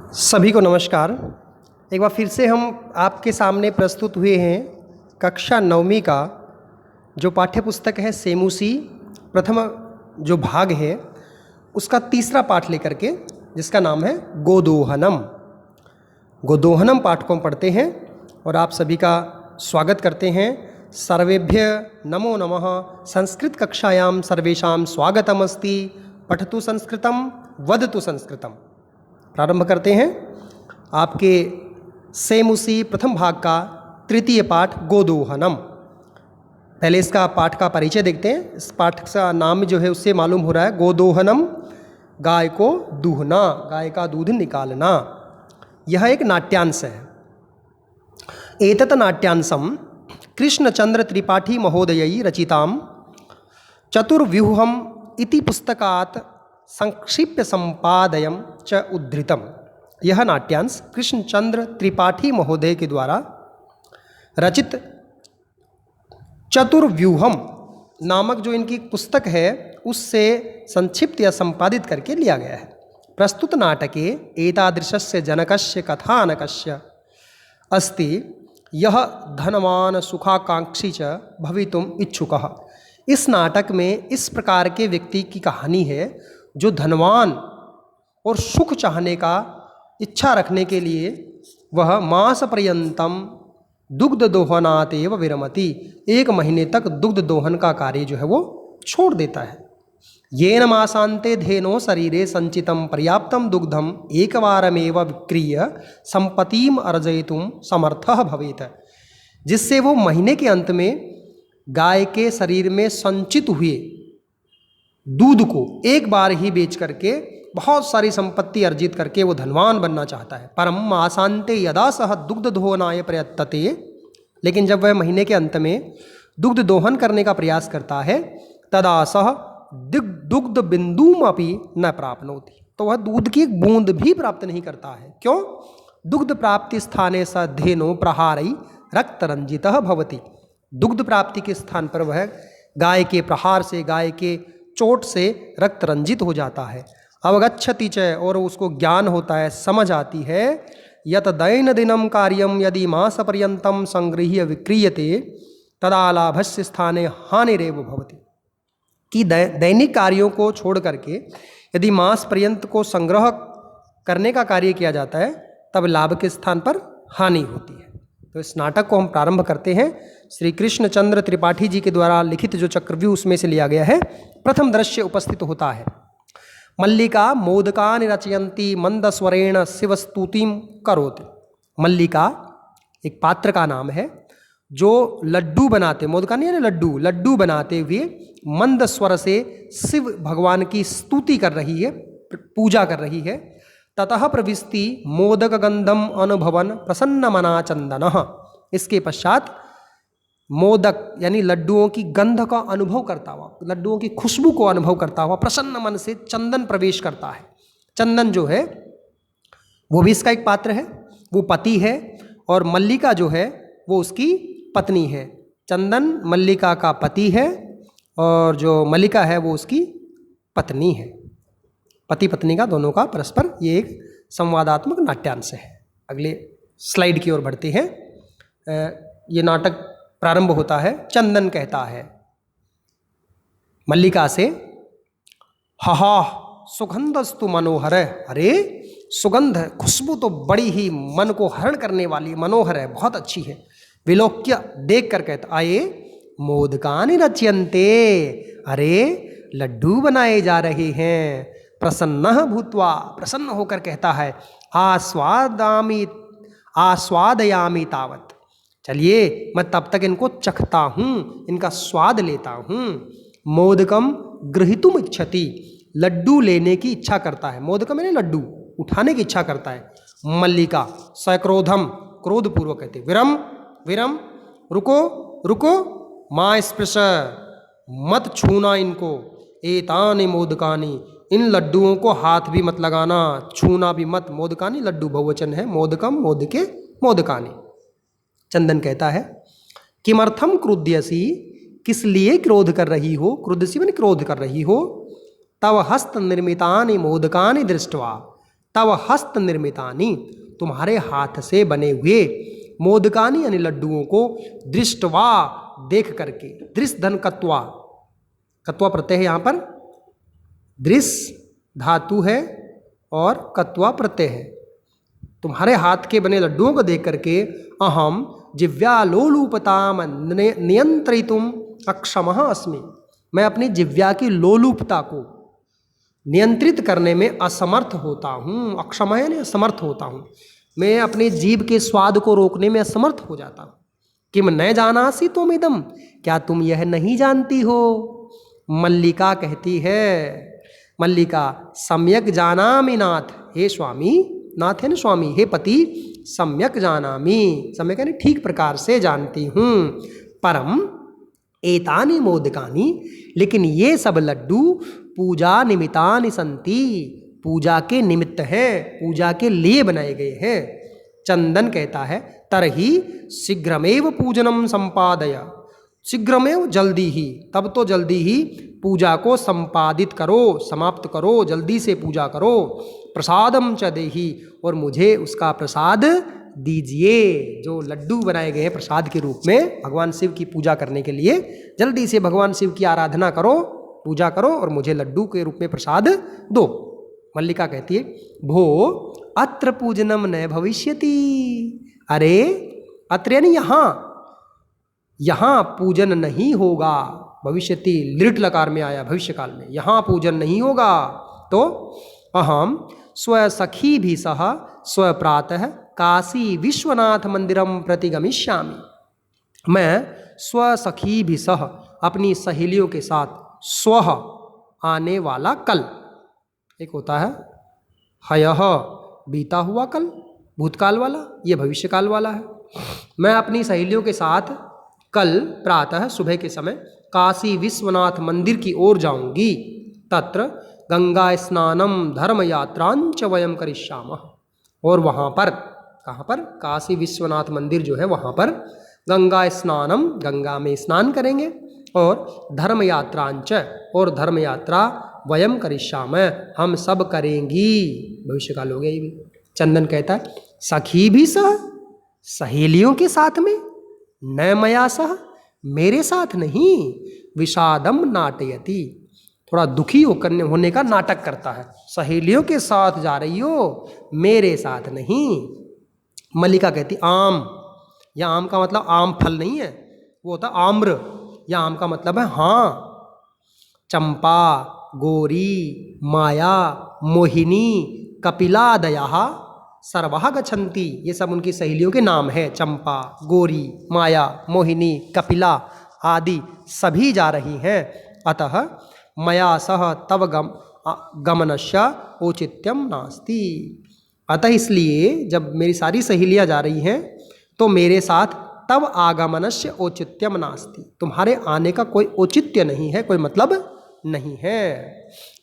सभी को नमस्कार। एक बार फिर से हम आपके सामने प्रस्तुत हुए हैं कक्षा 9वीं का जो पाठ्य पुस्तक है सेमुसी प्रथम जो भाग है उसका तीसरा पाठ लेकर के, जिसका नाम है गोदोहनम। गोदोहनम पाठ को हम पढ़ते हैं और आप सभी का स्वागत करते हैं। सर्वेभ्य नमो नमः। संस्कृत कक्षायां सर्वेषां स्वागतमस्ति। पठतु संस्कृतम वदतु संस्कृतम। प्रारंभ करते हैं आपके सेमुसी प्रथम भाग का तृतीय पाठ गोदोहनम। पहले इसका पाठ का परिचय देखते हैं। इस पाठ का नाम जो है उससे मालूम हो रहा है गोदोहनम, गाय को दूहना, गाय का दूध निकालना। यह एक नाट्यांश है। एतत् नाट्यांशम कृष्णचंद्र त्रिपाठी महोदयै रचिताम चतुर्व्यूहम इति पुस्तकात् संक्षिप्य संपादयम च उद्धृतम। यह नाट्यांश कृष्णचंद्र त्रिपाठी महोदय के द्वारा रचित चतुर्व्यूहम नामक जो इनकी पुस्तक है उससे संक्षिप्त या संपादित करके लिया गया है। प्रस्तुत नाटके एतादृशस्य जनकस्य कथानकस्य अस्ति यह धनवान सुखाकांक्षी च भवितुम इच्छुकः। इस नाटक में इस प्रकार के व्यक्ति की कहानी है जो धनवान और सुख चाहने का इच्छा रखने के लिए वह मास पर्यंतम दुग्ध दोहनात एव विरमति। 1 महीने तक दुग्ध दोहन का कार्य जो है वो छोड़ देता है। येन मासान्ते धेनो शरीरे संचितम पर्याप्तम दुग्धम एकवारमेव विक्रीय संपत्तिम अर्जयितुम समर्थः भवेत्। जिससे वो महीने के अंत में गाय के शरीर में संचित हुए दूध को एक बार ही बेच करके बहुत सारी संपत्ति अर्जित करके वो धनवान बनना चाहता है। परम मासान्ते यदा सह दुग्ध दोहनाय प्रयत्तते, लेकिन जब वह महीने के अंत में दुग्ध दोहन करने का प्रयास करता है तदा सह दुग्ध बिंदुम अपि न प्राप्नोति, तो वह दूध की एक बूंद भी प्राप्त नहीं करता है। क्यों? दुग्ध प्राप्ति स्थाने स धेनो प्रहारै रक्त रंजितः भवति। दुग्ध प्राप्ति के स्थान पर वह गाय के प्रहार से, गाय के चोट से रक्त रंजित हो जाता है। अवगच्छति च, और उसको ज्ञान होता है, समझ आती है। यत दैनंदिनं कार्यम यदि मास पर्यंतम संगृह्य विक्रीयते तदा लाभस्य स्थाने हानिरेव भवति। कि दैनिक कार्यों को छोड़ करके यदि मास पर्यंत को संग्रह करने का कार्य किया जाता है तब लाभ के स्थान पर हानि होती है। तो इस नाटक को हम प्रारंभ करते हैं। श्री कृष्णचंद्र त्रिपाठी जी के द्वारा लिखित जो चक्रव्यूह उसमें से लिया गया है। प्रथम दृश्य उपस्थित होता है। मल्लिका मोदकानि रचयन्ती मंदस्वरेण शिवस्तुतिम करोति। मल्लिका एक पात्र का नाम है जो लड्डू बनाते, मोदकानि यानी लड्डू बनाते हुए मंद स्वर से शिव भगवान की स्तुति कर रही है, पूजा कर रही है। ततः प्रविष्टि मोदक गंधम अनुभवन प्रसन्न मना चंदनः। इसके पश्चात मोदक यानी लड्डुओं की गंध का अनुभव करता हुआ, लड्डुओं की खुशबू को अनुभव करता हुआ प्रसन्न मन से चंदन प्रवेश करता है। चंदन जो है वो भी इसका एक पात्र है, वो पति है, और मल्लिका जो है वो उसकी पत्नी है। चंदन मल्लिका का पति है और जो मल्लिका है वो उसकी पत्नी है। पति पत्नी का दोनों का परस्पर ये एक संवादात्मक नाट्यांश है। अगले स्लाइड की ओर बढ़ते हैं। ये नाटक प्रारंभ होता है। चंदन कहता है मल्लिका से, हा सुगंधस्तु मनोहर। अरे सुगंध, खुशबू तो बड़ी ही मन को हरण करने वाली, मनोहर है, बहुत अच्छी है। विलोक्य देख कर कहता, आए मोदकानि रच्यन्ते। अरे लड्डू बनाए जा रहे हैं। प्रसन्नः भूत्वा, प्रसन्न होकर कहता है, आस्वादयामि तावत्। चलिए मैं तब तक इनको चखता हूँ, इनका स्वाद लेता हूँ। मोदकम गृहीतुम इच्छति, लड्डू लेने की इच्छा करता है। मोदकम यानी लड्डू उठाने की इच्छा करता है। मल्लिका सक्रोधम, क्रोधपूर्वक कहते, विरम विरम, रुको रुको, माँ स्पृश, मत छूना इनको। एतानि मोदकानि, इन लड्डुओं को हाथ भी मत लगाना, छूना भी मत। मोदकानि लड्डू बहुवचन है, मोदकम मोदके मोदकानि। चंदन कहता है, किमर्थम क्रुध्यसी, किस लिए क्रोध कर रही हो। क्रुद्धसी मैंने क्रोध कर रही हो। तव हस्त निर्मितानि मोदकानि दृष्ट्वा, तव हस्त निर्मितानि, तुम्हारे हाथ से बने हुए, मोदकानी यानी लड्डुओं को, दृष्टवा देख करके, दृष्ट धन कत्वा, कत्वा प्रत्यय है यहाँ पर, दृश्य धातु है और कत्वा प्रत्यय है। तुम्हारे हाथ के बने लड्डुओं को देख करके अहम जिव्यालोलूपताम नियंत्रितुम अक्षमः अस्मि, मैं अपनी जिव्या की लोलूपता को नियंत्रित करने में असमर्थ होता हूँ। अक्षम है यानी असमर्थ होता हूँ, मैं अपने जीभ के स्वाद को रोकने में असमर्थ हो जाता हूँ। किम न जानासी तुम इदम, क्या तुम यह नहीं जानती हो? मल्लिका कहती है, मल्लिका सम्यक जानामि नाथ, हे स्वामी, नाथ है ना स्वामी, हे पति, सम्यक जानामि, सम्यक यानी ठीक प्रकार से जानती हूँ। परम एतानि मोदकानि, लेकिन ये सब लड्डू पूजा निमित्तानि संति, पूजा के निमित्त है, पूजा के लिए बनाए गए हैं। चंदन कहता है तरही शीघ्रमेव पूजनम संपादय, शीघ्रमेव जल्दी ही, तब तो जल्दी ही पूजा को संपादित करो, समाप्त करो, जल्दी से पूजा करो। प्रसादम च देहि, और मुझे उसका प्रसाद दीजिए। जो लड्डू बनाए गए हैं प्रसाद के रूप में भगवान शिव की पूजा करने के लिए, जल्दी से भगवान शिव की आराधना करो, पूजा करो और मुझे लड्डू के रूप में प्रसाद दो। मल्लिका कहती है भो अत्र पूजनम न भविष्यति, अरे अत्र यानी यहाँ, यहाँ पूजन नहीं होगा। भविष्यति लिट लकार में आया भविष्य काल में, यहाँ पूजन नहीं होगा। तो अहम स्व सखी भी सह स्व प्रातः काशी विश्वनाथ मंदिरम प्रति गमिष्यामि, मैं स्व सखी भी सह अपनी सहेलियों के साथ, स्व आने वाला कल, एक होता है हयः बीता हुआ कल भूतकाल वाला, ये भविष्यकाल वाला है। मैं अपनी सहेलियों के साथ कल प्रातः सुबह के समय काशी विश्वनाथ मंदिर की ओर जाऊंगी। तत्र गंगा स्नानम धर्म यात्रांच वयम करिष्यामः, और वहाँ पर, कहाँ पर? काशी विश्वनाथ मंदिर जो है वहाँ पर गंगा स्नानम, गंगा में स्नान करेंगे, और धर्म यात्रांच, और धर्म यात्रा वयम करिष्यामः, हम सब करेंगी। भविष्यकाल हो गया ये भी। चंदन कहता है सखी भी सह, सहेलियों के साथ में, न मया सह, मेरे साथ नहीं, विषादम नाटयति, थोड़ा दुखी होने का नाटक करता है। सहेलियों के साथ जा रही हो, मेरे साथ नहीं। मल्लिका कहती आम, या आम का मतलब आम फल नहीं है, वो होता आम्र, या आम का मतलब है हाँ। चंपा, गौरी, माया, मोहिनी, कपिलादयः सर्वः गच्छन्ति, ये सब उनकी सहेलियों के नाम है। चंपा, गौरी, माया, मोहिनी, कपिला आदि सभी जा रही हैं। अतः मया सह तव गमनस्य औचित्यम नास्ति, अतः इसलिए जब मेरी सारी सहेलियाँ जा रही हैं तो मेरे साथ तव आगमनस्य औचित्यम नास्ति, तुम्हारे आने का कोई औचित्य नहीं है, कोई मतलब नहीं है।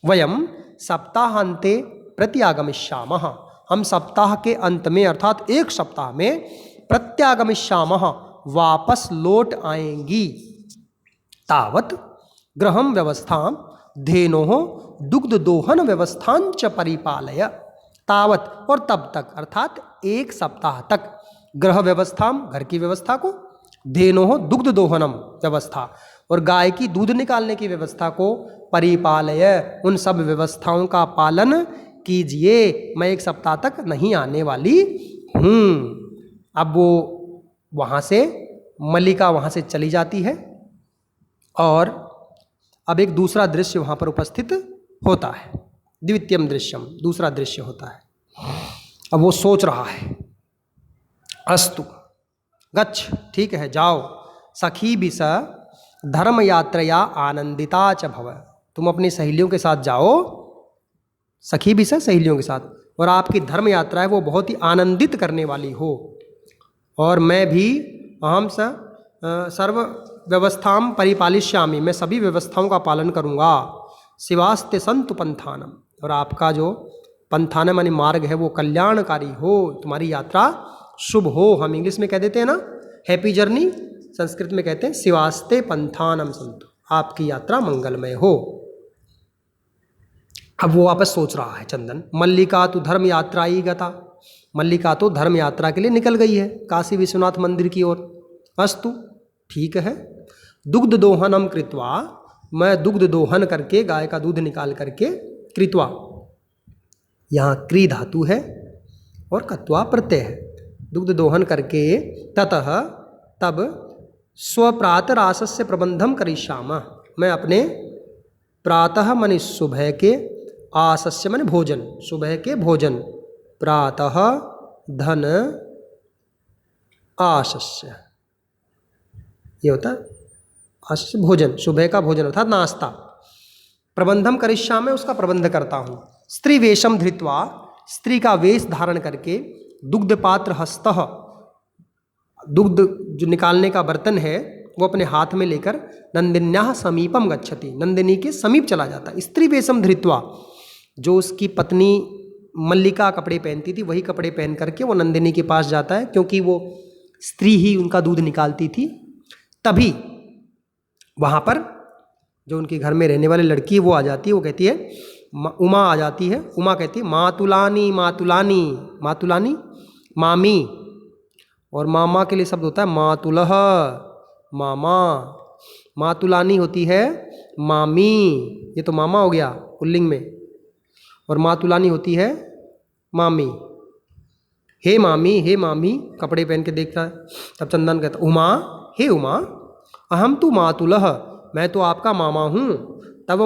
वयम सप्ताहांते प्रत्यागमिष्यामः, हम सप्ताह के अंत में अर्थात एक सप्ताह में प्रत्यागमिष्यामः, वापस लौट आएंगी। तावत गृहम व्यवस्थां धेनोः दुग्ध दोहन व्यवस्थांच परिपालय, तावत और तब तक अर्थात एक सप्ताह तक, गृह व्यवस्था घर की व्यवस्था को, धेनोः दुग्ध दोहनम व्यवस्था और गाय की दूध निकालने की व्यवस्था को, परिपालय उन सब व्यवस्थाओं का पालन कीजिए, मैं एक सप्ताह तक नहीं आने वाली हूँ। अब वो वहाँ से मल्लिका वहाँ से चली जाती है और अब एक दूसरा दृश्य वहाँ पर उपस्थित होता है, द्वितीयम दृश्यम, दूसरा दृश्य होता है। अब वो सोच रहा है अस्तु गच्छ, ठीक है जाओ, सखी बिस धर्म यात्रया आनंदिता च भव, तुम अपनी सहेलियों के साथ जाओ, सखी बिस सहेलियों के साथ, और आपकी धर्म यात्रा है वो बहुत ही आनंदित करने वाली हो, और मैं भी अहम सर्व व्यवस्थाम परिपालिष्यामि, मैं सभी व्यवस्थाओं का पालन करूँगा। शिवास्ते संतु पंथानम, और आपका जो पंथानम यानी मार्ग है वो कल्याणकारी हो, तुम्हारी यात्रा शुभ हो। हम इंग्लिश में कह देते हैं ना हैप्पी जर्नी, संस्कृत में कहते हैं शिवास्ते पंथानम संतु, आपकी यात्रा मंगलमय हो। अब वो वापस सोच रहा है चंदन। मल्लिका तो धर्म यात्रा ही गता, मल्लिका तो धर्म यात्रा के लिए निकल गई है काशी विश्वनाथ मंदिर की ओर। अस्तु, ठीक है। दुग्ध दोहनम कृत्वा, मैं दुग्ध दोहन करके, गाय का दूध निकाल करके, कृत्वा यहाँ क्री धातु है और कत्वा प्रत्यय है, दुग्ध दोहन करके, ततः तब, स्वप्रातरासस्य प्रबंधम करिष्यामः, मैं अपने प्रातः माने सुबह के, आसस्य माने भोजन, सुबह के भोजन, प्रातः धन आसस्य, ये होता है आसस्य भोजन, सुबह का भोजन अर्थात नाश्ता। प्रबंधम करिष्यामि, उसका प्रबंध करता हूँ। स्त्री वेशम धृत्वा, स्त्री का वेश धारण करके, दुग्ध पात्र हस्तः, दुग्ध जो निकालने का बर्तन है वो अपने हाथ में लेकर, नंदिन्याः समीपम गच्छति, नंदिनी के समीप चला जाता है। स्त्री वेशम धृत्वा, जो उसकी पत्नी मल्लिका कपड़े पहनती थी वही कपड़े पहन करके वो नंदिनी के पास जाता है, क्योंकि वो स्त्री ही उनका दूध निकालती थी। तभी वहाँ पर जो उनके घर में रहने वाली लड़की है वो आ जाती है, वो कहती है, उमा आ जाती है, उमा कहती है मातुलानी मातुलानी, मातुलानी मामी, और मामा के लिए शब्द होता है मातुलह, मामा। मातुलानी होती है मामी, ये तो मामा हो गया पुल्लिंग में, और मातुलानी होती है मामी। हे मामी, हे मामी, कपड़े पहन के देख रहा है। तब चंदन कहता, उमा, हे उमा, अहम तु मातुलह, मैं तो आपका मामा हूँ। तब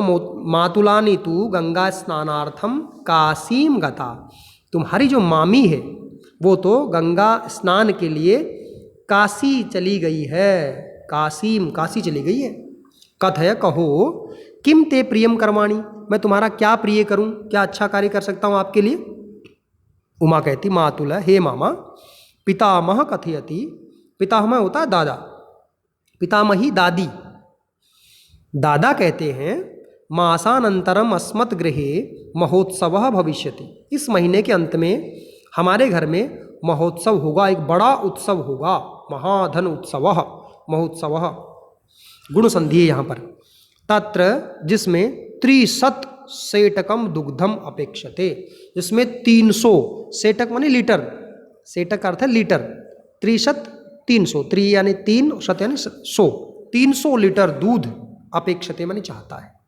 मातुलानी तू गंगा स्नानार्थम काशीम गता, तुम्हारी जो मामी है वो तो गंगा स्नान के लिए काशी चली गई है, काशीम, काशी चली गई है। कथय, कहो, किम ते प्रियम कर्माणि, मैं तुम्हारा क्या प्रिय करूं, क्या अच्छा कार्य कर सकता हूं आपके लिए। उमा कहती, मातुल, हे मामा, पितामह कथयति, पितामह होता है दादा, पितामही दादी, दादा कहते हैं, मासानंतरम अस्मत् गृहे महोत्सवः भविष्यति, इस महीने के अंत में हमारे घर में महोत्सव होगा, एक बड़ा उत्सव होगा, महाधन उत्सवः, महोत्सवः, गुण संधि है यहाँ पर। तत्र, जिसमें 300 सेटकम दुग्धम अपेक्षते, जिसमें 300, सेटक माने लीटर, सेटक का अर्थ है लीटर, 300 300, त्रि यानी 3, शत यानी 100, 300 लीटर दूध अपेक्षते माने चाहता है।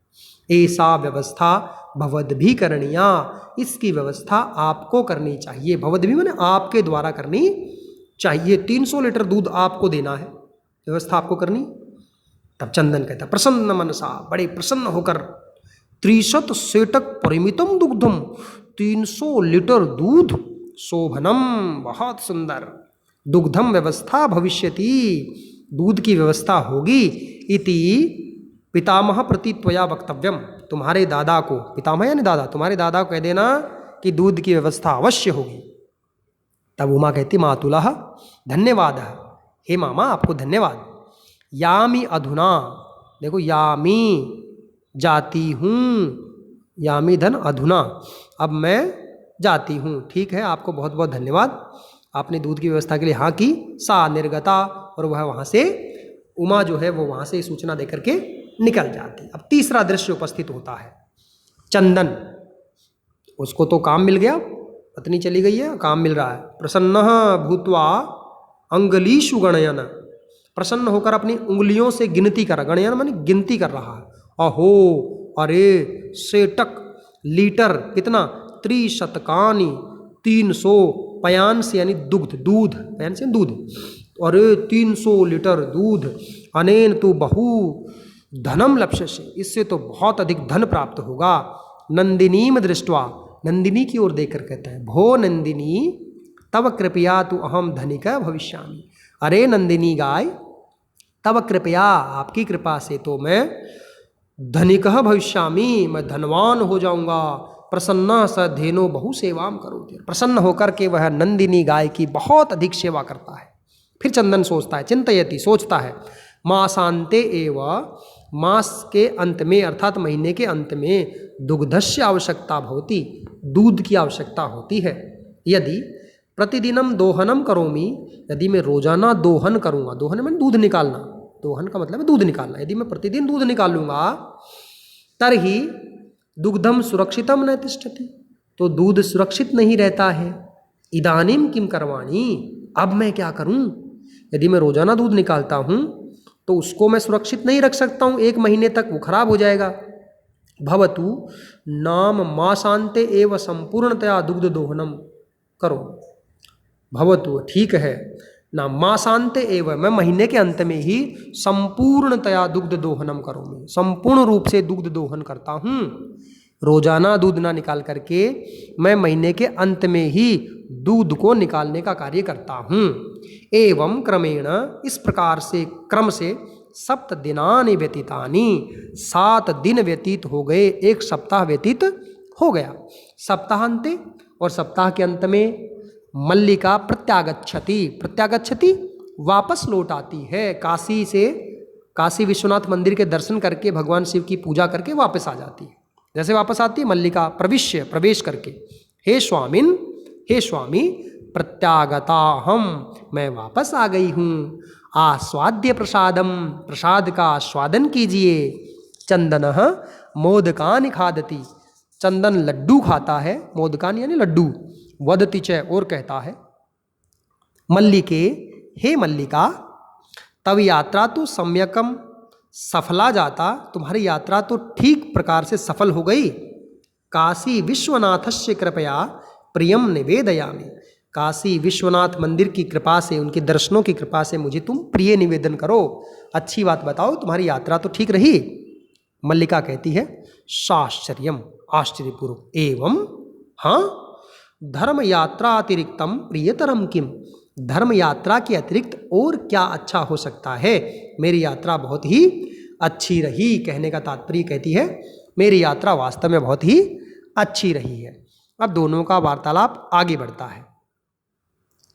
ऐसा व्यवस्था भवद्भि करणीया, इसकी व्यवस्था आपको करनी चाहिए, भवद्भि माने आपके द्वारा करनी चाहिए, 300 लीटर दूध आपको देना है, व्यवस्था आपको करनी। तब चंदन कहता, प्रसन्न मनसा, बड़े प्रसन्न होकर, 300 सेटक परिमितम दुग्धम, 300 लीटर दूध, शोभनम, बहुत सुंदर, दुग्धम व्यवस्था भविष्यति, दूध की व्यवस्था होगी, इति पितामह प्रति त्वया वक्तव्यम, तुम्हारे दादा को, पितामह यानी दादा, तुम्हारे दादा को कह देना कि दूध की व्यवस्था अवश्य होगी। तब उमा कहती, मातुलः धन्यवाद, हे मामा आपको धन्यवाद। यामी अधुना, देखो यामी जाती हूँ, यामी धन अधुना, अब मैं जाती हूँ, ठीक है, आपको बहुत बहुत धन्यवाद, आपने दूध की व्यवस्था के लिए हाँ की। सा निर्गता, और वह वहाँ से, उमा जो है वो वहाँ से सूचना देकर के निकल जाती। अब तीसरा दृश्य उपस्थित होता है। चंदन, उसको तो काम मिल गया, पत्नी चली गई है, काम मिल रहा है। प्रसन्नः भूत्वा अंगलीषु गणयन, प्रसन्न होकर अपनी उंगलियों से गिनती कर, गणयन माने गिनती कर रहा है। अहो, अरे, सेटक, लीटर, कितना, 300 300, पयांस यानी दुग्ध, दूध, पयांस यानी दूध, अरे 300 लीटर दूध, अनेन तो बहु धनम लप्स्यसे, इससे तो बहुत अधिक धन प्राप्त होगा। नंदिनीम दृष्ट्वा, नंदिनी की ओर देखकर कहता है, भो नंदिनी तब कृपया तु अहम धनिका भविष्यामि, अरे नंदिनी गाय, तब कृपया, आपकी कृपा से तो मैं धनिकः भविष्यामि, मैं धनवान हो जाऊंगा। प्रसन्न स धेनो बहु सेवाम करोति, प्रसन्न होकर के वह नंदिनी गाय की बहुत अधिक सेवा करता है। फिर चंदन सोचता है, चिंतयति, सोचता है, मासांते एव, मास के अंत में अर्थात महीने के अंत में, दुग्धस्य आवश्यकता भवति, दूध की आवश्यकता होती है। यदि प्रतिदिनम दोहनम करोमि, यदि मैं रोजाना दोहन करूँगा, दोहन में दूध निकालना, दोहन का मतलब है दूध निकालना, यदि मैं प्रतिदिन दूध निकालूंगा, तरही दुग्धम सुरक्षितम न तिष्ठति, तो दूध सुरक्षित नहीं रहता है। इदानीम किम करवाणी, अब मैं क्या करूं? यदि मैं रोजाना दूध निकालता हूं तो उसको मैं सुरक्षित नहीं रख सकता हूं, 1 महीने तक वो खराब हो जाएगा। भवतु नाम मासान्ते एव संपूर्णतया दुग्ध दोहनम करो। भवतु ठीक है, ना मासान्ते एव, मैं महीने के अंत में ही संपूर्णतया दुग्ध दोहनम करूँगी, संपूर्ण रूप से दुग्ध दोहन करता हूँ। रोजाना दूध ना निकाल करके मैं महीने के अंत में ही दूध को निकालने का कार्य करता हूँ। एवं क्रमेण, इस प्रकार से क्रम से 7 दिनानि व्यतीतानि, 7 दिन व्यतीत हो गए, 1 सप्ताह व्यतीत हो गया। सप्ताहांते, और सप्ताह के अंत में मल्लिका प्रत्यागच्छति, प्रत्यागच्छति वापस लौट आती है, काशी से, काशी विश्वनाथ मंदिर के दर्शन करके भगवान शिव की पूजा करके वापस आ जाती है। जैसे वापस आती है मल्लिका प्रविश्य, प्रवेश करके, हे स्वामिन, हे स्वामी, प्रत्यागता हम, मैं वापस आ गई हूँ। आस्वाद्य प्रसादम, प्रसाद का आस्वादन कीजिए। चंदन मोदकानि खादति, चंदन लड्डू खाता है, मोदकान यानी लड्डू, वदति च, और कहता है। मल्लिके, हे मल्लिका, तब यात्रा तो सम्यकम सफला जाता, तुम्हारी यात्रा तो ठीक प्रकार से सफल हो गई। काशी विश्वनाथस्य कृपया प्रियम निवेदयामि, काशी विश्वनाथ मंदिर की कृपा से, उनके दर्शनों की कृपा से मुझे तुम प्रिय निवेदन करो, अच्छी बात बताओ, तुम्हारी यात्रा तो ठीक रही। मल्लिका कहती है, साश्चर्यम, आश्चर्यपूर्वक, एवं, हाँ, धर्म यात्रा अतिरिक्तम प्रियतरम किम, धर्म यात्रा के अतिरिक्त और क्या अच्छा हो सकता है, मेरी यात्रा बहुत ही अच्छी रही। कहने का तात्पर्य, कहती है मेरी यात्रा वास्तव में बहुत ही अच्छी रही है। अब दोनों का वार्तालाप आगे बढ़ता है।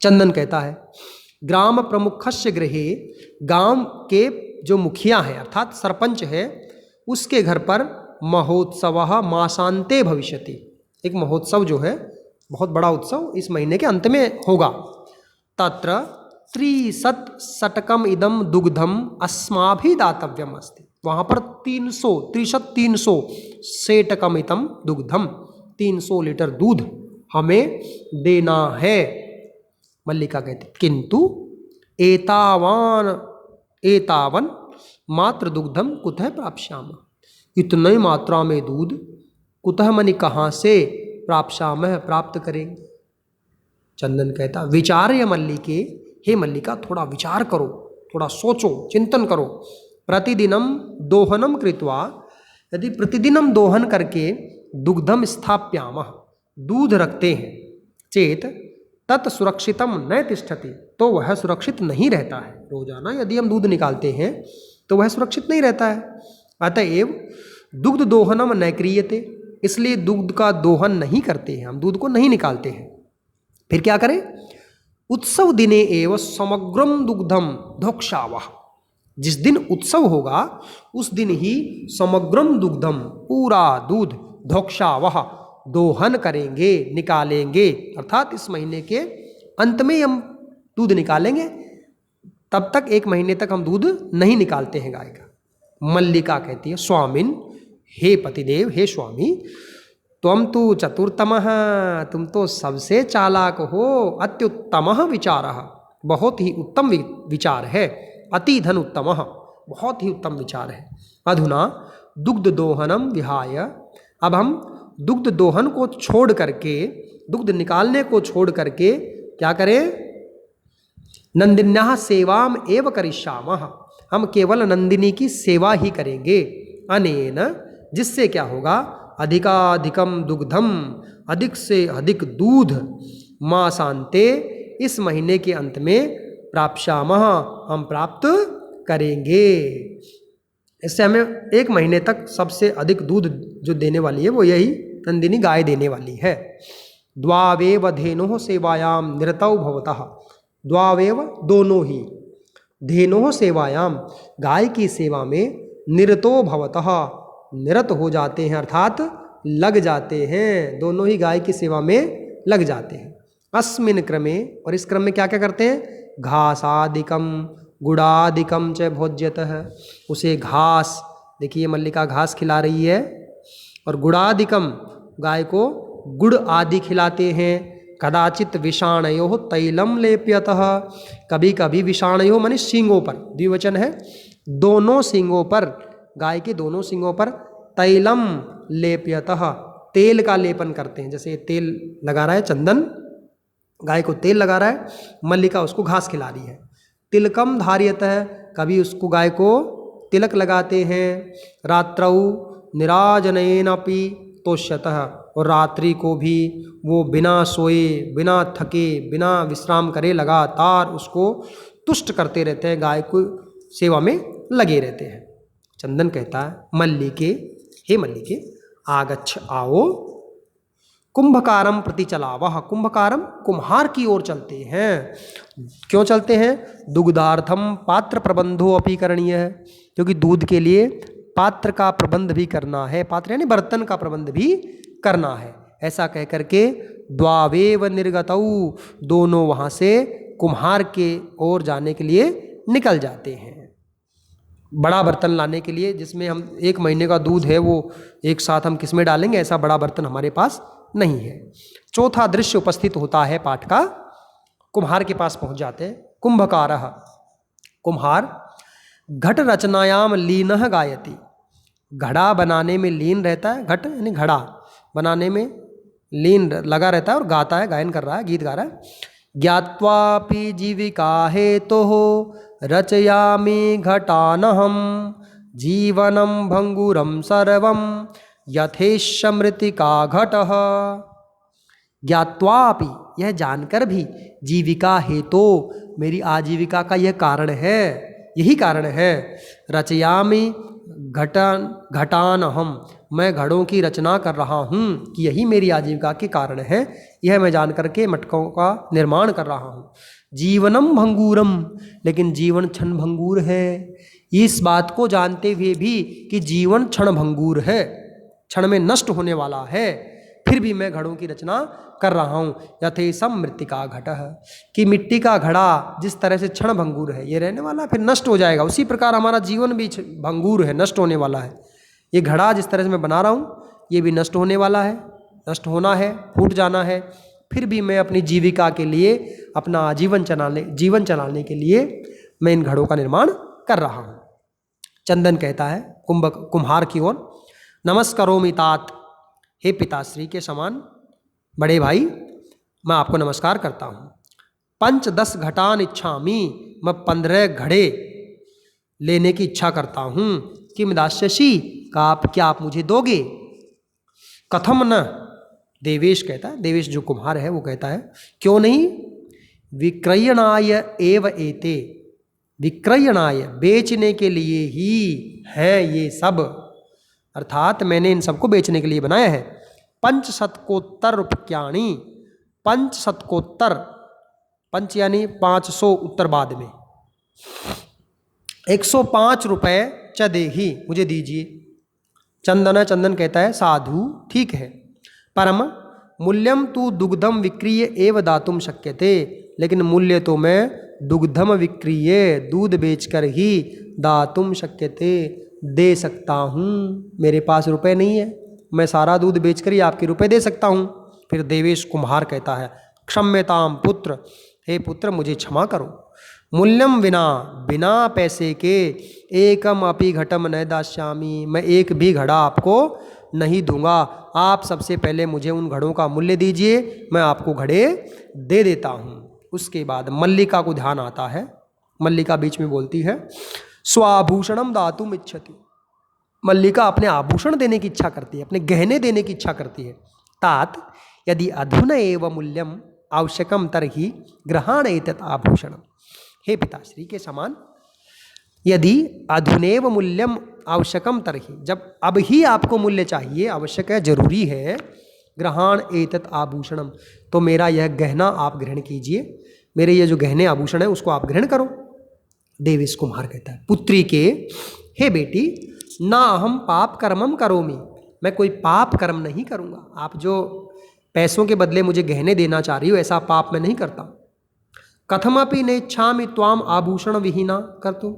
चंदन कहता है, ग्राम प्रमुखस्य गृहे, गांव के जो मुखिया हैं अर्थात सरपंच है, उसके घर पर महोत्सव मासान्ते भविष्यति, एक महोत्सव जो है, बहुत बड़ा उत्सव इस महीने के अंत में होगा। तत्र 300 शतकम इदम दुग्धम अस्माभिदातव्यम अस्ति, वहाँ पर 300 सेटकम इदम दुग्धम, 300 लीटर दूध हमें देना है। मल्लिका कहती, किंतु एतावन मात्र दुग्धम कुतः प्राप्स्यामः, इतनी मात्रा में दूध कुतः मनी कहाँ से प्राप्स्यामः, प्राप्त करेंगे। चंदन कहता, विचार्य मल्लिके, हे मल्लिका, थोड़ा विचार करो, थोड़ा सोचो, चिंतन करो। प्रतिदिनम दोहनम कृत्वा, यदि प्रतिदिनम दोहन करके दुग्धम स्थाप्यामः, दूध रखते हैं, चेत तत् सुरक्षितम न तिष्ठति, तो वह सुरक्षित नहीं रहता है। रोजाना यदि हम दूध निकालते हैं तो वह सुरक्षित नहीं रहता है। अतएव दुग्ध दोहनम न क्रियते, इसलिए दूध का दोहन नहीं करते हैं, हम दूध को नहीं निकालते हैं। फिर क्या करें? उत्सव दिने एव समग्रम दुग्धम धोक्षावह, जिस दिन उत्सव होगा उस दिन ही समग्रम दुग्धम, पूरा दूध, धोक्षावह, दोहन करेंगे, निकालेंगे, अर्थात इस महीने के अंत में हम दूध निकालेंगे, तब तक 1 महीने तक हम दूध नहीं निकालते हैं गाय का। मल्लिका कहती है, स्वामिन, हे पतिदेव, हे स्वामी, त्वं तु चतुर्तमः, तुम तो सबसे चालाक हो। अत्युत्तमः विचारः, बहुत ही उत्तम विचार है। अति धन उत्तमः, बहुत ही उत्तम विचार है। अधुना दुग्ध दोहनम विहाय, अब हम दुग्ध दोहन को छोड़ करके, दुग्ध निकालने को छोड़ करके क्या करें? नंदिन्याः सेवाम एव करिष्यामः, हम केवल नंदिनी की सेवा ही करेंगे। अनेन, जिससे क्या होगा? अधिकाधिकम दुग्धम, अधिक से अधिक दूध, मासान्ते, इस महीने के अंत में प्राप्स्यामः, हम प्राप्त करेंगे। इससे हमें 1 महीने तक सबसे अधिक दूध जो देने वाली है वो यही नंदिनी गाय देने वाली है। द्वावेव धेनोः सेवायाम निरतौ भवतः, द्वावेव, दोनों ही, धेनोः सेवायाम, गाय की सेवा में, निरतो भवतः, निरत हो जाते हैं, अर्थात लग जाते हैं, दोनों ही गाय की सेवा में लग जाते हैं। अस्मिन् क्रमे, और इस क्रम में क्या क्या करते हैं? घासादिकम गुड़ादिकम च भोज्यतः, उसे घास, देखिए मल्लिका घास खिला रही है, और गुड़ादिकम, गाय को गुड़ आदि खिलाते हैं। कदाचित विषाणयो तैलम लेप्यतः, कभी कभी विषाणयो माने सींगों पर, द्विवचन है, दोनों सींगों पर, गाय के दोनों सींगों पर तैलम लेप्यतः, तेल का लेपन करते हैं। जैसे तेल लगा रहा है चंदन, गाय को तेल लगा रहा है, मल्लिका उसको घास खिला रही है। तिलकम धार्यतः, कभी उसको गाय को तिलक लगाते हैं। रात्रौ निराजनेनापि तोष्यतः, और रात्रि को भी वो बिना सोए, बिना थके, बिना विश्राम करे लगातार उसको तुष्ट करते रहते हैं, गाय को सेवा में लगे रहते हैं। चंदन कहता है मल्लिके, हे मल्लिके, आगच्छ आओ, कुंभकारम प्रति चलावह, कुंभकारम कुम्हार की ओर चलते हैं। क्यों चलते हैं? दुग्धार्थम पात्र प्रबंधो अपि करणीय है, क्योंकि दूध के लिए पात्र का प्रबंध भी करना है, पात्र यानी बर्तन का प्रबंध भी करना है। ऐसा कह करके द्वावेव निर्गतौ, दोनों वहाँ से कुम्हार के ओर जाने के लिए निकल जाते हैं। बड़ा बर्तन लाने के लिए, जिसमें हम 1 महीने का दूध है वो एक साथ हम किसमें डालेंगे, ऐसा बड़ा बर्तन हमारे पास नहीं है। चौथा दृश्य उपस्थित होता है पाठ का, कुम्हार के पास पहुंच जाते हैं। कुंभकारः, कुम्हार, घट रचनायाम लीनः गायति, घड़ा बनाने में लीन रहता है, घट यानी घड़ा बनाने में लीन लगा रहता है और गाता है, गायन कर रहा है, गीत गा रहा है। ज्ञात्वापि जीविका हेतोः रचयामि घटानहं, जीवनं भंगुरं सर्वं यथेश मृतिका घटः। ज्ञात्वापि, यह जानकर भी, जीविका हेतु, मेरी आजीविका का यह कारण है, यही कारण है। रचयामि घटान हम, मैं घड़ों की रचना कर रहा हूँ कि यही मेरी आजीविका के कारण है, यह मैं जान करके मटकों का निर्माण कर रहा हूँ। जीवनम भंगूरम, लेकिन जीवन क्षण भंगूर है। इस बात को जानते हुए भी कि जीवन क्षण भंगूर है, क्षण में नष्ट होने वाला है, फिर भी मैं घड़ों की रचना कर रहा हूँ। यथेसम मृत्तिका घटः, कि मिट्टी का घड़ा जिस तरह से क्षण भंगूर है, ये रहने वाला है, फिर नष्ट हो जाएगा, उसी प्रकार हमारा जीवन भी भंगूर है, नष्ट होने वाला है। ये घड़ा जिस तरह से मैं बना रहा हूँ, ये भी नष्ट होने वाला है, नष्ट होना है, फूट जाना है, फिर भी मैं अपनी जीविका के लिए, अपना जीवन चलाने के लिए मैं इन घड़ों का निर्माण कर रहा हूँ। चंदन कहता है कुम्हार की ओर, नमस्करोमि तात, हे पिताश्री के समान बड़े भाई, मैं आपको नमस्कार करता हूँ। 5-10 घटान इच्छामि, मैं 15 घड़े लेने की इच्छा करता हूँ। किम दास्यसि, क्या आप मुझे दोगे? कथम न, देवेश कहता है, देवेश जो कुम्हार है वो कहता है, क्यों नहीं? विक्रयणाय एव एते, विक्रयणाय, बेचने के लिए ही है ये सब, अर्थात मैंने इन सबको बेचने के लिए बनाया है। 5 शतकोत्तर रूप्याणि, 5 शतकोत्तर, 5 यानी 500 उत्तर बाद में, 105 रुपये च देहि, मुझे दीजिए। चंदन कहता है साधु ठीक है, परम मूल्यम तु दुग्धम विक्रीय एव दातुम शक्यते, लेकिन मूल्य तो मैं दुग्धम विक्रीय, दूध बेचकर ही, दातुम शक्यते, दे सकता हूँ। मेरे पास रुपए नहीं है, मैं सारा दूध बेचकर ही आपके रुपए दे सकता हूँ। फिर देवेश कुम्हार कहता है, क्षम्यताम पुत्र, हे पुत्र मुझे क्षमा करो। मूल्यम विना, बिना पैसे के, एकम अपि घटम न दास्यामि, मैं एक भी घड़ा आपको नहीं दूंगा। आप सबसे पहले मुझे उन घड़ों का मूल्य दीजिए, मैं आपको घड़े दे देता हूँ। उसके बाद मल्लिका को ध्यान आता है, मल्लिका बीच में बोलती है, स्वाभूषणम दातुम इच्छति, मल्लिका अपने आभूषण देने की इच्छा करती है, अपने गहने देने की इच्छा करती है। तात यदि अधुना एव मूल्यम आवश्यकम तर्हि ग्रहण एतत् आभूषणम, हे पिताश्री के समान, यदि अधुनेव मूल्यम आवश्यकम तर्हि, जब अब ही आपको मूल्य चाहिए, आवश्यक है, जरूरी है, ग्रहण एतत् आभूषणम, तो मेरा यह गहना आप ग्रहण कीजिए, मेरे ये जो गहने आभूषण है उसको आप ग्रहण करो। देवेश कुम्हार कहता है, पुत्री के, हे बेटी, ना अहम पाप कर्मम करोमि, मैं कोई पाप कर्म नहीं करूँगा। आप जो पैसों के बदले मुझे गहने देना चाह रही हो, ऐसा पाप मैं नहीं करता। कथमपि नेच्छामि त्वाम आभूषण विहीना कर्तुम,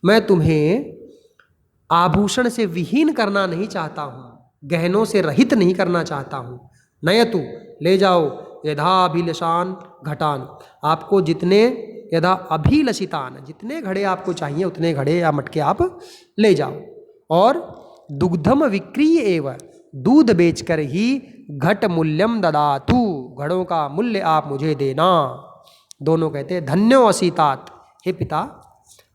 मैं तुम्हें आभूषण से विहीन करना नहीं चाहता हूँ। गहनों से रहित नहीं करना चाहता हूँ। नयतु, ले जाओ, यथाभिलषान घटान, आपको जितने यथा अभिलषितान, जितने घड़े आपको चाहिए उतने घड़े या मटके आप ले जाओ। और दुग्धम विक्रीय एवं, दूध बेचकर ही घट मूल्यम ददातु, घड़ों का मूल्य आप मुझे देना। दोनों कहते हैं धन्यो असीतात, हे पिता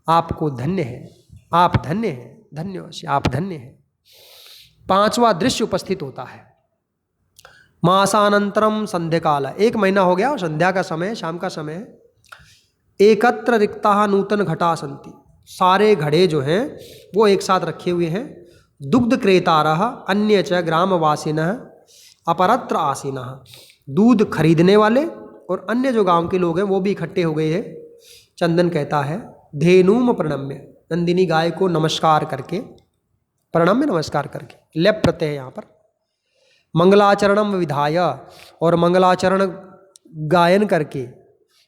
आपको धन्य है, आप धन्य हैं, धन्य आप धन्य हैं। पांचवा दृश्य उपस्थित होता है। मासानंतरम संध्या काल, 1 महीना हो गया और संध्या का समय, शाम का समय। एकत्र रिक्ता नूतन घटा संति, सारे घड़े जो हैं वो एक साथ रखे हुए हैं। दुग्ध क्रेतारः अन्य च ग्रामवासिनः अपरत्र आसीनः, दूध खरीदने वाले और अन्य जो गांव के लोग हैं वो भी इकट्ठे हो गए हैं। चंदन कहता है धेनुम प्रणम्य, नंदिनी गाय को नमस्कार करके, प्रणम्य नमस्कार करके, लेप प्रत्यय है यहाँ पर। मंगलाचरणम विधाय, और मंगलाचरण गायन करके,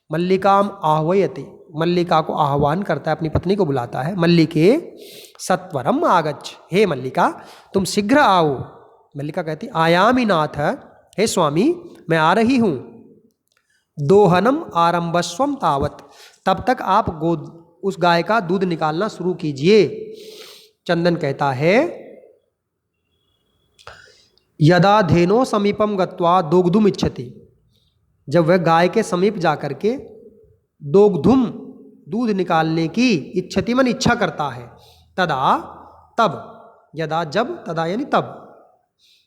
मल्लिकाम आह्वयति, मल्लिका को आह्वान करता है, अपनी पत्नी को बुलाता है। मल्लिके सत्वरम आगच्छ, हे मल्लिका तुम शीघ्र आओ। मल्लिका कहती आयामी नाथ, हे स्वामी मैं आ रही हूँ। दोहनम आरंभस्वम तावत, तब तक आप उस गाय का दूध निकालना शुरू कीजिए। चंदन कहता है यदा धेनो समीपम गत्वा दोग्धुम इच्छति, जब वह गाय के समीप जाकर के दोग्धुम, दूध निकालने की, इच्छति मन इच्छा करता है, तदा तब, यदा जब, तदा यानी तब,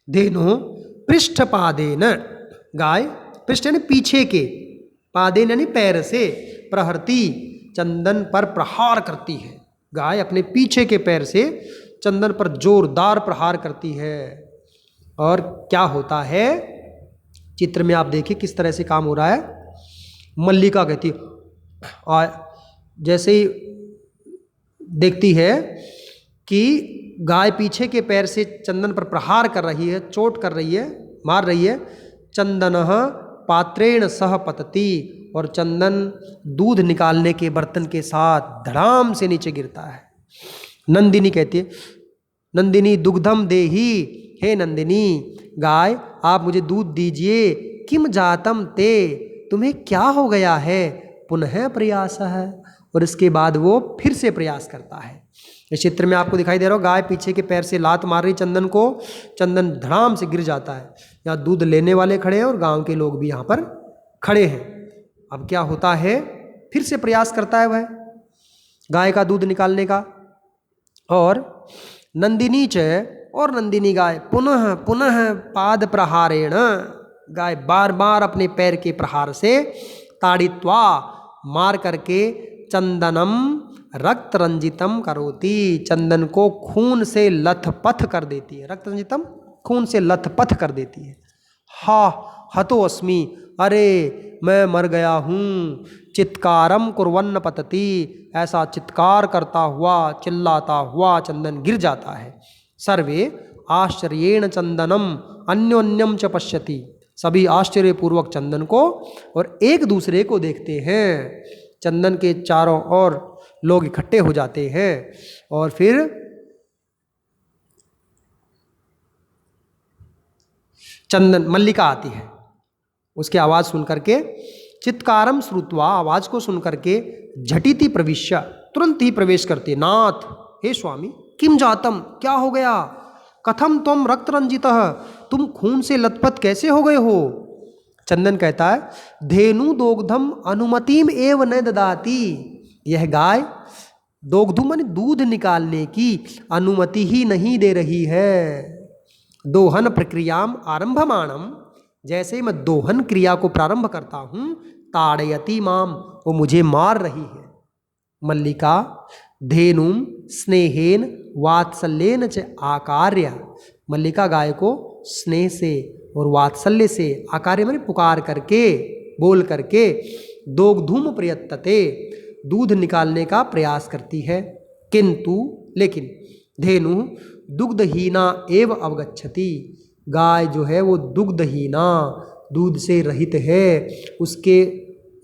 धेनु पृष्ठपादेन, गाय पृष्ठ यानी पीछे के, पादेन यानी पैर से, प्रहरती चंदन पर प्रहार करती है। गाय अपने पीछे के पैर से चंदन पर जोरदार प्रहार करती है। और क्या होता है चित्र में आप देखिए किस तरह से काम हो रहा है। मल्लिका कहती जैसे ही देखती है कि गाय पीछे के पैर से चंदन पर प्रहार कर रही है, चोट कर रही है, मार रही है, चंदनः पात्रेण सह पतति, और चंदन दूध निकालने के बर्तन के साथ धड़ाम से नीचे गिरता है। नंदिनी कहती है नंदिनी दुग्धम देही, हे नंदिनी गाय आप मुझे दूध दीजिए। किम जातम ते, तुम्हें क्या हो गया है। पुनः प्रयास है, और इसके बाद वो फिर से प्रयास करता है। इस चित्र में आपको दिखाई दे रहा हो गाय पीछे के पैर से लात मार रही चंदन को, चंदन धड़ाम से गिर जाता है। यहाँ दूध लेने वाले खड़े हैं और गांव के लोग भी यहाँ पर खड़े हैं। अब क्या होता है, फिर से प्रयास करता है वह गाय का दूध निकालने का। और नंदिनी च, और नंदिनी गाय पुनः पुनः पाद प्रहारेण, गाय बार बार अपने पैर के प्रहार से ताड़ित्वा, मार करके चंदनम रक्त रंजितम करोति, चंदन को खून से लथपथ कर देती है। रक्त रंजितम, खून से लथपथ कर देती है। हा हतो अस्मि, अरे मैं मर गया हूँ। चित्कारम कुर्वन्न पतति, ऐसा चित्कार करता हुआ, चिल्लाता हुआ चंदन गिर जाता है। सर्वे आश्चर्येण चंदनम अन्योन्यम च पश्यति, सभी आश्चर्यपूर्वक चंदन को और एक दूसरे को देखते हैं। चंदन के चारों ओर लोग इकट्ठे हो जाते हैं और फिर चंदन, मल्लिका आती है। उसकी आवाज़ सुन करके, चित्कारम श्रुत्वा, आवाज़ को सुन करके, झटिति प्रविश्य, तुरंत ही प्रवेश करते। नाथ, हे स्वामी, किम जातम, क्या हो गया। कथम तुम रक्त रंजितः, तुम खून से लथपथ कैसे हो गए हो। चंदन कहता है धेनु दोग्धम अनुमतिम एव न ददाति, यह गाय दोग्धुम माने दूध निकालने की अनुमति ही नहीं दे रही है। दोहन प्रक्रियाम आरंभमाणम, जैसे मैं दोहन क्रिया को प्रारंभ करता हूँ, ताड़यति माम, वो मुझे मार रही है। मल्लिका धेनुम स्नेहेन वात्सल्येन च आकार्य, मल्लिका गाय को स्नेह से और वात्सल्य से, आकार्य माने पुकार करके, बोल करके, दोग्धुम प्रयत्तते, दूध निकालने का प्रयास करती है। किंतु लेकिन धेनु दुग्धहीना एव अवगच्छति, गाय जो है वो दुग्धहीना, दूध से रहित है, उसके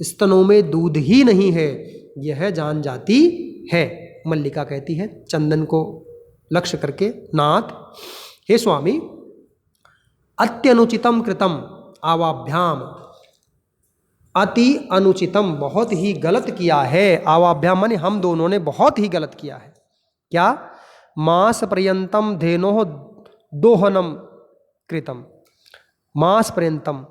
स्तनों में दूध ही नहीं है, यह जान जाती है। मल्लिका कहती है चंदन को लक्ष्य करके, नाथ, हे स्वामी, अत्यनुचितम कृतम आवाभ्याम, अति अनुचितम बहुत ही गलत किया है, आवाभ्याम माने हम दोनों ने बहुत ही गलत किया है। क्या? मास पर्यंतम धेनो दोहनम कृतम, मास पर्यंतम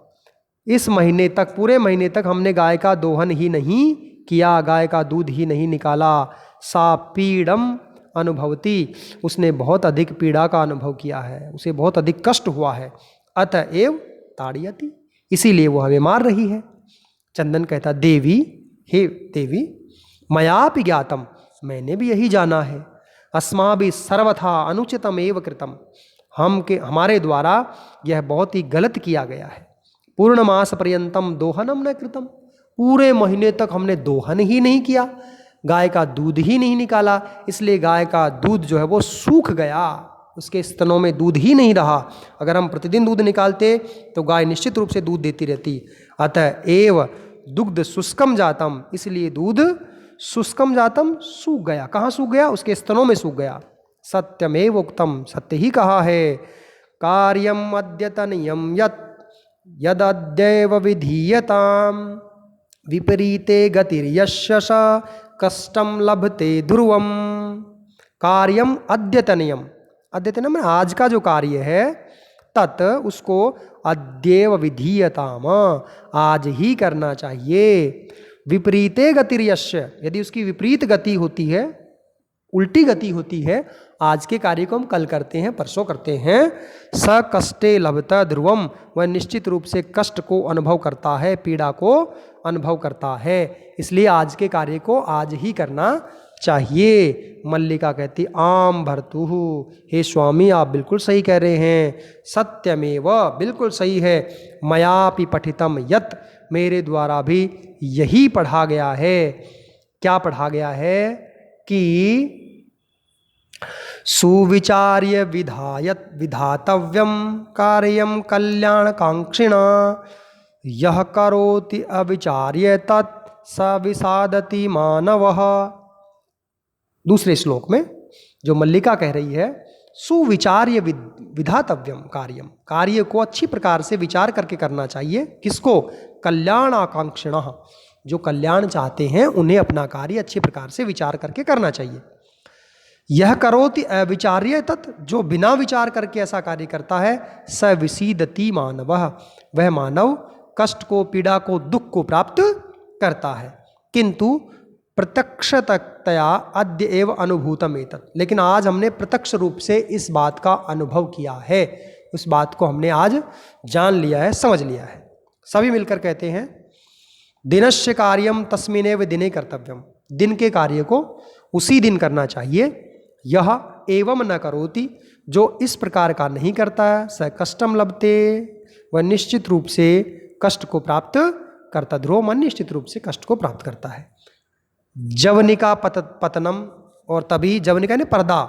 इस महीने तक, पूरे महीने तक हमने गाय का दोहन ही नहीं किया, गाय का दूध ही नहीं निकाला। सा पीड़म अनुभवती, उसने बहुत अधिक पीड़ा का अनुभव किया है, उसे बहुत अधिक कष्ट हुआ है। अतएव ताड़यति, इसीलिए वो हमें मार रही है। चंदन कहता देवी, हे देवी, मयापि ज्ञातम, मैंने भी यही जाना है। अस्माभि सर्वथा अनुचितम एव कृतम, हमारे द्वारा यह बहुत ही गलत किया गया है। पूर्णमास पर्यंतम दोहनम न कृतम, पूरे महीने तक हमने दोहन ही नहीं किया, गाय का दूध ही नहीं निकाला, इसलिए गाय का दूध जो है वो सूख गया, उसके स्तनों में दूध ही नहीं रहा। अगर हम प्रतिदिन दूध निकालते तो गाय निश्चित रूप से दूध देती रहती। अतएव दुग्ध शुष्कम जातम, इसलिए दूध शुष्कम जातम सूख गया। कहाँ सूख गया? उसके स्तनों में सूख गया। सत्यमेव उक्तम, सत्य ही कहा है। कार्यम अद्यतनियम यदद्यैव विधीयताम विपरीते गतिर्यस्य स कष्टम लभते ध्रुवम। कार्यम अद्यतनियम, अद्यतनियम में आज का जो कार्य है, तत् उसको अद्यैव विधीयताम, आज ही करना चाहिए। विपरीते गतिर्यस्य, यदि उसकी विपरीत गति होती है, उल्टी गति होती है, आज के कार्य को हम कल करते हैं, परसों करते हैं। स कष्टे लभता ध्रुवम, वह निश्चित रूप से कष्ट को अनुभव करता है, पीड़ा को अनुभव करता है, इसलिए आज के कार्य को आज ही करना चाहिए। मल्लिका कहती आम भर्तुः, हे स्वामी आप बिल्कुल सही कह रहे हैं। सत्यमेव, बिल्कुल सही है। मयापि पठितम यत्, मेरे द्वारा भी यही पढ़ा गया है। क्या पढ़ा गया है? कि सुविचार्य विधातव्यम कार्यम कल्याणकांक्षिणा, यह करोति अविचार्य तत् स विषादति मानवः। दूसरे श्लोक में जो मल्लिका कह रही है, सुविचार्य विधातव्यम कार्यम, कार्य को अच्छी प्रकार से विचार करके करना चाहिए। किसको? कल्याण आकांक्षिणः, जो कल्याण चाहते हैं उन्हें अपना कार्य अच्छी प्रकार से विचार करके करना चाहिए। यह करोति अविचार्य तत्, जो बिना विचार करके ऐसा कार्य करता है, स विषीदति मानवः, वह मानव कष्ट को, पीड़ा को, दुख को प्राप्त करता है। किंतु प्रत्यक्षतया अद्य एव अनुभूतम एतत्, लेकिन आज हमने प्रत्यक्ष रूप से इस बात का अनुभव किया है, उस बात को हमने आज जान लिया है, समझ लिया है। सभी मिलकर कहते हैं दिनस्य कार्यम तस्मिनेव दिने कर्तव्यम, दिन के कार्य को उसी दिन करना चाहिए। यह एवं न करोति, जो इस प्रकार का नहीं करता है, स कष्टम लभते, वह निश्चित रूप से कष्ट को प्राप्त करता, ध्रुव मन निश्चित रूप से कष्ट को प्राप्त करता है। जवनिका पतनम, और तभी जवनिका ने पर्दा,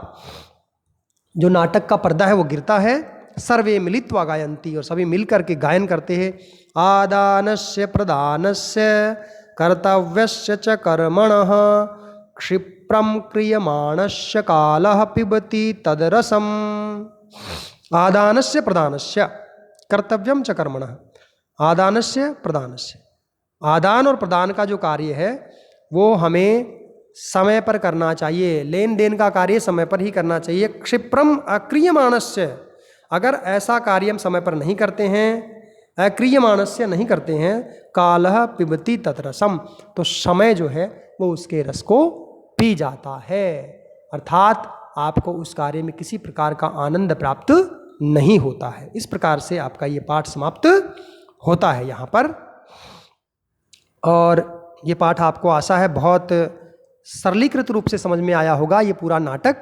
जो नाटक का पर्दा है वो गिरता है। सर्वे मिलित्वा गायन्ति, और सभी मिलकर के गायन करते हैं। आदानस्य प्रदानस्य कर्तव्यस्य च कर्मणः क्षिप्रम क्रियमाणस्य कालः पिबति तदरसम। आदानस्य प्रदानस्य कर्तव्यम च कर्मणः, आदानस्य प्रदानस्य, आदान और प्रदान का जो कार्य है वो हमें समय पर करना चाहिए, लेन देन का कार्य समय पर ही करना चाहिए। क्षिप्रम अक्रियमाणस्य, अगर ऐसा कार्य हम समय पर नहीं करते हैं, अक्रियमाणस्य नहीं करते हैं, कालः पिबति तत्रसम, तो समय जो है वो उसके रस को पी जाता है, अर्थात आपको उस कार्य में किसी प्रकार का आनंद प्राप्त नहीं होता है। इस प्रकार से आपका ये पाठ समाप्त होता है यहाँ पर। और ये पाठ आपको आशा है बहुत सरलीकृत रूप से समझ में आया होगा, ये पूरा नाटक।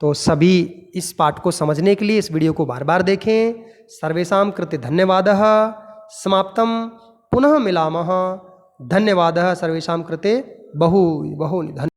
तो सभी इस पाठ को समझने के लिए इस वीडियो को बार बार देखें। सर्वेषां कृते धन्यवादः। समाप्तं, पुनः मिलामः। धन्यवादः सर्वेषां कृते बहु बहु धन्यवादः।